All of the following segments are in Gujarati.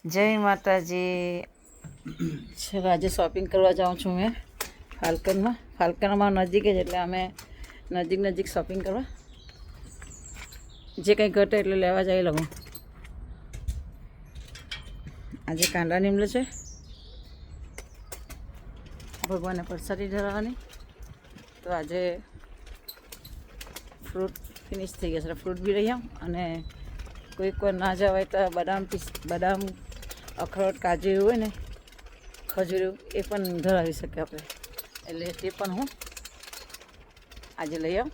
જય માતાજી. ચલો આજે શોપિંગ કરવા જાઉં છું મેં ફાલ્કનમાં નજીક જ, એટલે અમે નજીક શોપિંગ કરવા જે કંઈ ઘટે એટલે લેવા જઈ લઉં. આજે કાંદા નીમલો છે, ભગવાનને પ્રસાદી ધરાવવાની. તો આજે ફ્રૂટ ફિનિશ થઈ ગયા છે, ફ્રૂટ બી લઈ આવું. અને કોઈ ના જવાય તો બદામ અખરોટ કાજુ એવું હોય ને, ખજૂર એ પણ ધરાવી શકીએ આપણે, એટલે તે પણ હું આજે લઈ આવું.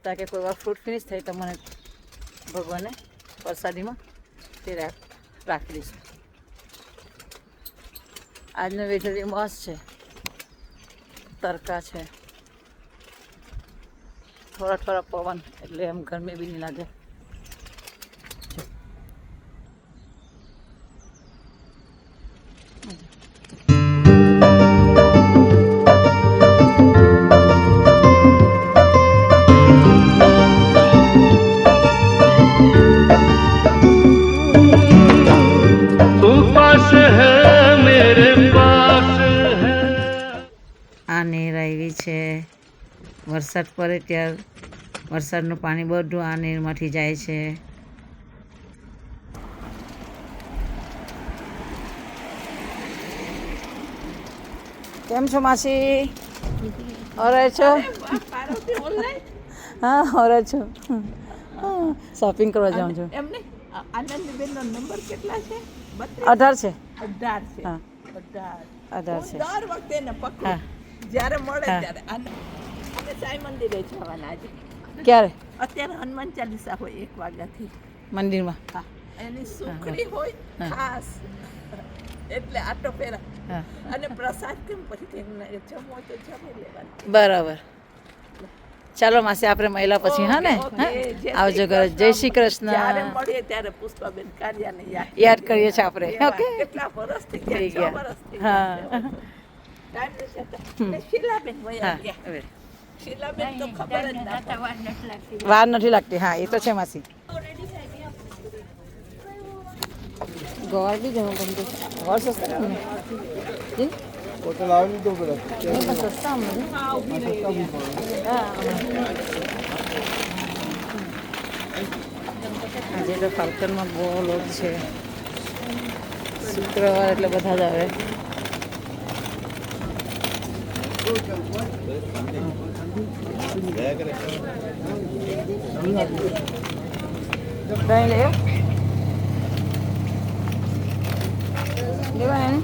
તાકે કોઈ વાર ફ્રૂટ ફિનિશ થાય તો મને ભગવાનને પ્રસાદીમાં તે રાખી દઈશું. આજનો વેધર મસ્ત છે, તડકા છે, થોડા પવન, એટલે એમ ગરમી બી નહીં લાગે. આ નેર આવી છે, વરસાદ પડે ત્યારે વરસાદનું પાણી બધું આ નેરમાંથી જાય છે. કેમ છો માસી? ઓરે છો? હા ઓરે છો. શોપિંગ કરવા જાઉં છું. એમને આનંદીબેનનો નંબર કેટલા છે? 18 છે. 18 છે. હા 18 છે. દર વખતે એને પકડું. હા જ્યારે મળે ત્યારે અમે સાઈ મંદિરે જવાના આજે. ક્યારે? અત્યારે હનુમાન ચાલીસા હોય 1 વાગ્યાથી મંદિરમાં. હા એની સુખડી હોય ખાસ, એટલે આટો ફેરા. હા અને પ્રસાદ કેમ પછી જમવો તો જમી લેવાનું. બરાબર. ચાલો માસી, આપણે મહિલા પછી. હા ને, આવજો ઘરે. જય શ્રી કૃષ્ણ. જ્યારે મળીએ ત્યારે પુષ્પાબેન કારિયાને યાદ કરીએ છીએ આપણે. ઓકે, કેટલા વર્ષ થઈ ગયા? 6 વર્ષ થઈ હા ગયા. શીલાબેન વયા ગયા. હવે શીલાબેન તો ખબર જ ના પડે. વાર નથી લાગતી. હા એ તો છે માસી. ગોળ બી જમો ગમતો. ગોળ સસ્તા ને હોટલ આવી તો બરાબર પણ સસ્તા અમને. આજે તો ફાલ્કનમાં બહુ લોક છે. શુક્રવાર એટલે બધા જ આવે. દહીં લે લેવા ને.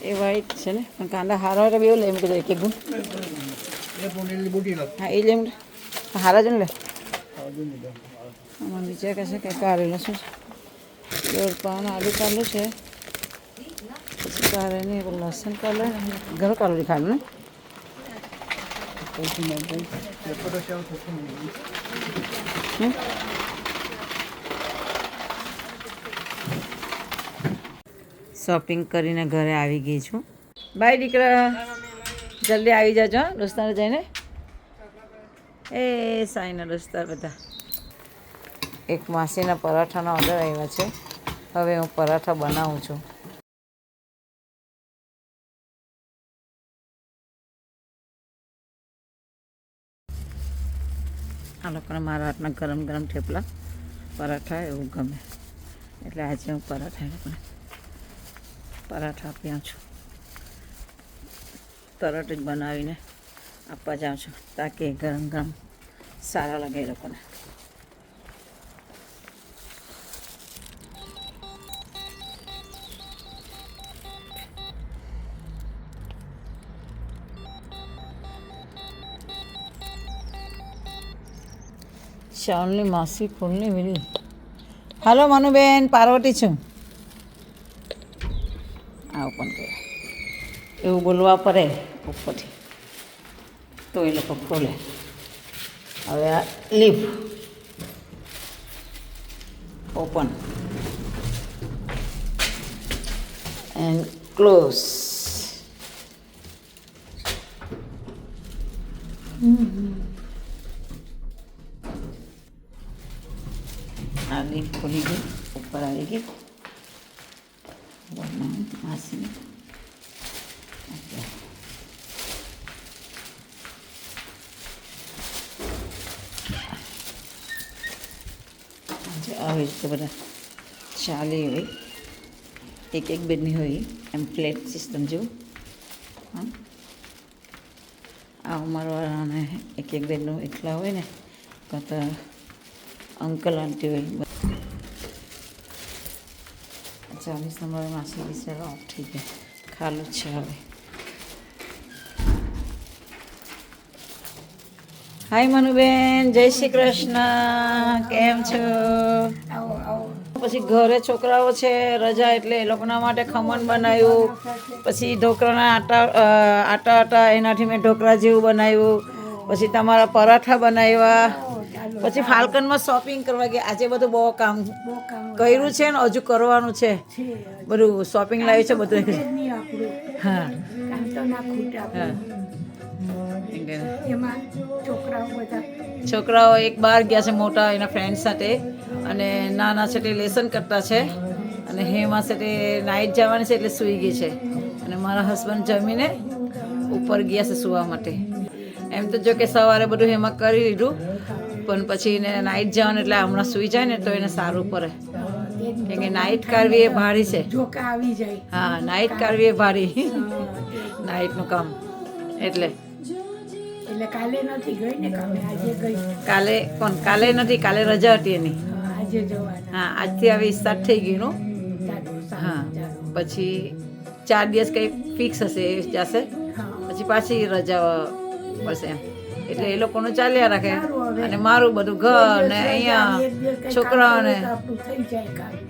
એ વાઈટ છે ને, પણ કાંદા હારા હોય તો બેવું લે એમ કીધું એક ગુણ. હા એ લે હારા જ ને લે. આમાં નીચે કહેશે કે કારેલું શું છે, 1.5 પાઉં આલુ કાઢલું છે, પછી કારેલી લસણ કાઢલે, ઘણું કાઢલું ખાવાનું ને. શોપિંગ કરીને ઘરે આવી ગઈ છું. બાય દીકરા, જલ્દી આવી જાજો દોસ્તાર જઈને. એ સાઈના દોસ્તાર બધા. એક માસીના પરાઠાના ઓર્ડર આવ્યા છે, હવે હું પરાઠા બનાવું છું. આ લોકોને મારા હાથના ગરમ થેપલા પરાઠા એવું ગમે, એટલે આજે હું પરાઠા આપી છું. તરત જ બનાવીને આપવા જાઉં છું, તાકે ગરમ સારા લાગે એ લોકોને. શાલની માસી ફૂલની વીડી. હાલો મનુબેન, પાર્વતી છું. આવું પણ કહે એવું બોલવા પડે ઉપરથી તો એ લોકો ખોલે. હવે આ લીફ open and close. આની ખુલી ગઈ, ઉપર આવી ગઈ. માસી આવી રીતે બધા ચાલી હોય, એક એક બેડની હોય એમ ફ્લેટ સિસ્ટમ જેવું. હા, આ ઉંમરવાળાને એક એક બેડનું એકલા હોય ને, કાં તો અંકલ આંટી હોય. 40 નંબર માસી બિચારા ઓફ થઈ ગયા, ખાલું જ છે હવે. હાય મનુબેન, જય શ્રી કૃષ્ણ, કેમ છો? પછી ઘરે છોકરાઓ છે, રજા એટલે એ લોકોના માટે ખમણ બનાવ્યું, પછી ઢોકળાના આટા એનાથી મેં ઢોકળા જેવું બનાવ્યું, પછી તમારા પરાઠા બનાવ્યા, પછી ફાલ્કનમાં શોપિંગ કરવા ગયા. આજે બધું બહુ કામ કર્યું છે ને હજુ કરવાનું છે, બધું શોપિંગ લાવ્યું છે બધું. હા હા, છોકરાઓ એક બહાર ગયા છે, મોટા એના ફ્રેન્ડ સાથે, અને નાના છે તે લેસન કરતા છે, અને હેમાં છે તે નાઇટ જવાની છે એટલે સૂઈ ગઈ છે, અને મારા હસબન્ડ જમીને ઉપર ગયા છે સૂવા માટે. એમ તો જો કે સવારે બધું હેમાં કરી લીધું, પણ પછી એને નાઇટ જવાનું એટલે હમણાં સૂઈ જાય ને તો એને સારું પડે, કેમ કે નાઇટ કાઢવી એ ભારી છે. હા, નાઇટ કાઢવી એ ભારી, નાઇટનું કામ એટલે કાલે નથી ગઈ ને, કાલે નથી, કાલે રજા હતી એની. હા, આજથી આવી સ્ટાર્ટ થઈ ગયું. હા, પછી 4 દિવસ કંઈ ફિક્સ હશે, એ જશે, પછી પાછી રજા પડશે એમ. એટલે એ લોકોનું ચાલ્યા રાખે, અને મારું બધું ઘર ને અહીંયા છોકરાઓને.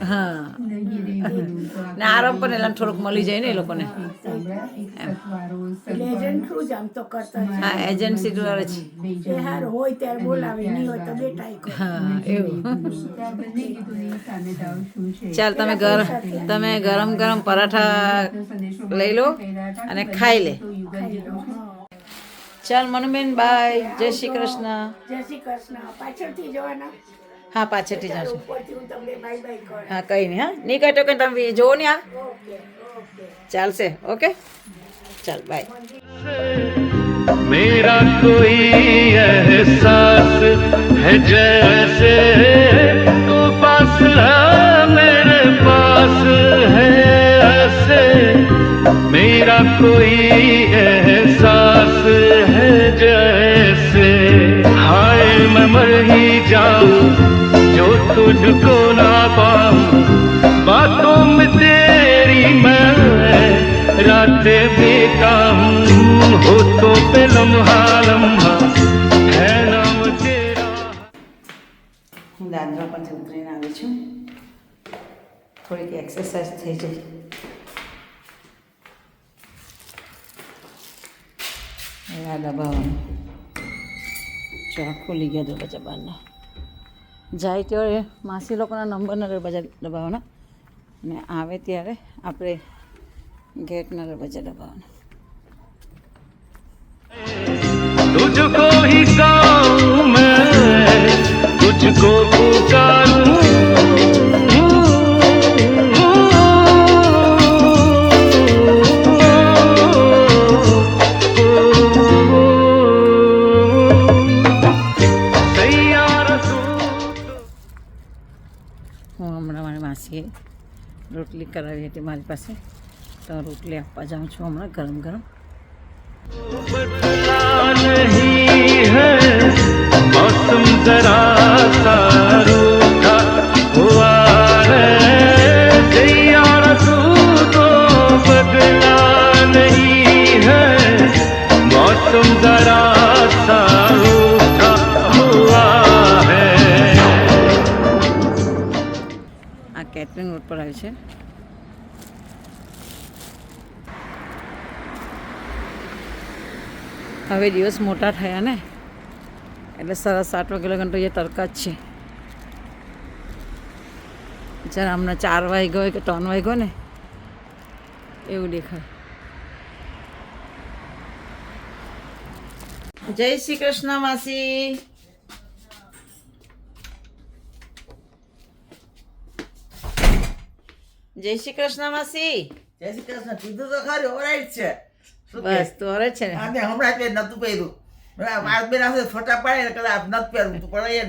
હા, ને આરામ પણ એટલે થોડુંક મળી જાય ને એ લોકોને. હા, એજન્સી દ્વારા જ. હા, એવું. ચાલ, તમે ગરમ ગરમ પરાઠા લઈ લો અને ખાઈ લે. ચાલ મનુબેન, બાય, જય શ્રી કૃષ્ણ. પાછળથી જવાના. હા, પાછળથી જાઉં છું. હા, કંઈ નહીં. હા, નહીં કહે તો કંઈ તમે જોવો ને. આ ચાલશે. ઓકે, ચાલ, બાય. मेरा कोई एहसास है जैसे तू पास मेरे पास है ऐसे मेरा कोई एहसास है जैसे हाय मैं मर ही जाऊं जो तुझको ना पाऊं बातों में तेरी मैं रातें बीता हूँ हो तो पे लम्हा लम्हा है नाम तेरा. હું દાદરા પરથી ઉતરીને આવી છું, થોડીક એક્સરસાઇઝ થઈ જાય. આ દબાવવાનું ચા ખુલી ગયા દરવાજા બહારના. જાય ત્યારે માસી લોકોના નંબરના દરવાજા દબાવવાના, અને આવે ત્યારે આપણે ગેટના દરવાજા દબાવવાના. तुझको ही गाऊं मैं तुझको पुकारूं હું હમણાં મારી માસીએ રોટલી કરાવી હતી મારી પાસે, તો રોટલી આપવા જાઉં છું હમણાં ગરમ ગરમ. बदला नहीं है मौसम जरा सा रूठा हुआ है तैयार तू तो बदला नहीं है मौसम जरा सा रूठा हुआ है. આ કેટરિંગ રોડ પર આવી છે. હવે દિવસ મોટા થયા ને, એટલે સરસ 7 વાગે લગન તો એ તડકા જ છે. જ્યારે હમણાં 4 વાગ્યો હોય કે 3 વાગ્યો ને એવું દેખાય. જય શ્રી કૃષ્ણ માસી. જય શ્રી કૃષ્ણ માસી. જય શ્રી કૃષ્ણ. કીધું તો ખરું, ઓરાઈટ છે. શું કે? બસ તો અરે છે ને. આને હમણાં જ નતું પહેર્યું. મારા બેન હાથે ફોટા પાડે ને કદાચ નથી પહેરવું તો પણ એ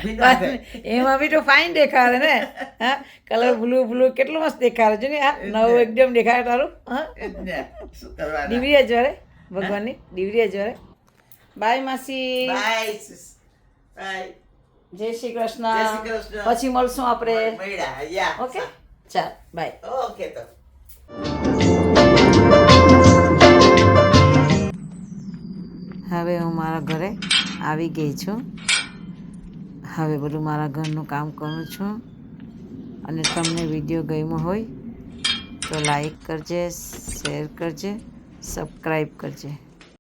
ભીના છે. એમાં બી તો ફાઇન દેખાડે ને. હા, કલર બ્લુ કેટલું મસ્ત દેખાડે છે ને. હા, નવું એકદમ દેખાડે તારું. હા, એટલે શું કરવાના? દીવરી અજવાળે ભગવાનની દીવરી અજવાળે. બાય માસી. બાય. બાય. જય શ્રી જય શ્રી કૃષ્ણ. કૃષ્ણ. પછી મળશું આપણે. મળ્યા. યા. ઓકે, ચાલ બાય. ઓકે તો. હવે હું મારા ઘરે આવી ગઈ છું. હવે બધું મારા ઘરનું કામ કરું છું. અને તમને વિડીયો ગમ્યો હોય તો લાઈક કરજે, શેર કરજે, સબસ્ક્રાઈબ કરજે.